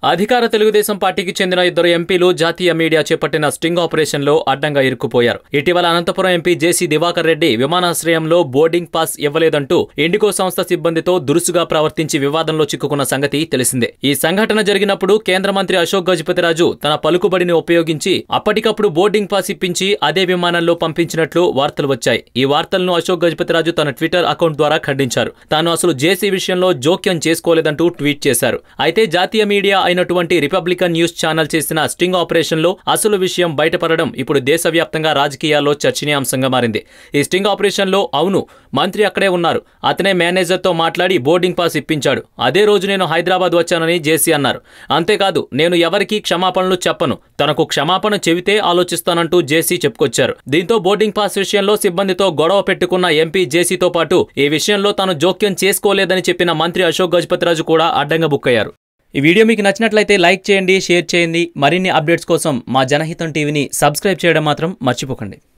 అధికార తెలుగుదేశం పార్టీకి చెందిన ఇద్దరు ఎంపీలు జాతీయ మీడియా చేపట్టిన స్టింగ్ ఆపరేషన్లో అడ్డంగా ఇరుక్కుపోయారు. ఇటీవల అనంతపురం ఎంపీ జేసీ దివాకర్ రెడ్డి విమానాశ్రయంలో బోర్డింగ్ పాస్ ఇవ్వలేదంటూ ఇండిగో సంస్థ సిబ్బందితో దురుసుగా ప్రవర్తించి వివాదంలో చిక్కుకున్న సంగతి తెలిసిందే. ఈ సంఘటన జరిగినప్పుడు కేంద్ర మంత్రి అశోక్ గజపతిరాజు తన పలుకుబడిని ఉపయోగించి అప్పటికప్పుడు బోర్డింగ్ పాస్ ఇప్పించి అదే విమానంలో పంపించినట్లు వార్తలు వచ్చాయి. ఈ వార్తలను అశోక్ గజపతిరాజు తన ట్విట్టర్ అకౌంట్ ద్వారా ఖండించారు. తాను అసలు జేసీ విషయంలో జోక్యం చేసుకోలేదంటూ ట్వీట్ చేశారు. అయితే జాతీయ మీడియా అయినటువంటి రిపబ్లికన్ న్యూస్ ఛానల్ చేసిన స్టింగ్ ఆపరేషన్ లో అసలు విషయం బయటపడడం ఇప్పుడు దేశవ్యాప్తంగా రాజకీయాల్లో చర్చనీయాంశంగా మారింది. ఈ స్టింగ్ ఆపరేషన్ లో అవును, మంత్రి అక్కడే ఉన్నారు, అతనే మేనేజర్ తో మాట్లాడి బోర్డింగ్ పాస్ ఇప్పించాడు. అదే రోజు నేను హైదరాబాద్ వచ్చానని జేసీ అన్నారు. అంతేకాదు, నేను ఎవరికీ క్షమాపణలు చెప్పను, తనకు క్షమాపణ చెబితే ఆలోచిస్తానంటూ జేసీ చెప్పుకొచ్చారు. దీంతో బోర్డింగ్ పాస్ విషయంలో సిబ్బందితో గొడవ పెట్టుకున్న ఎంపీ జేసీతో పాటు ఈ విషయంలో తాను జోక్యం చేసుకోలేదని చెప్పిన మంత్రి అశోక్ గజపతిరాజు కూడా అడ్డంగా బుక్కయ్యారు. ఈ వీడియో మీకు నచ్చినట్లయితే లైక్ చేయండి, షేర్ చేయండి. మరిన్ని అప్డేట్స్ కోసం మా జనహితం టీవీని సబ్స్క్రైబ్ చేయడం మాత్రం మర్చిపోకండి.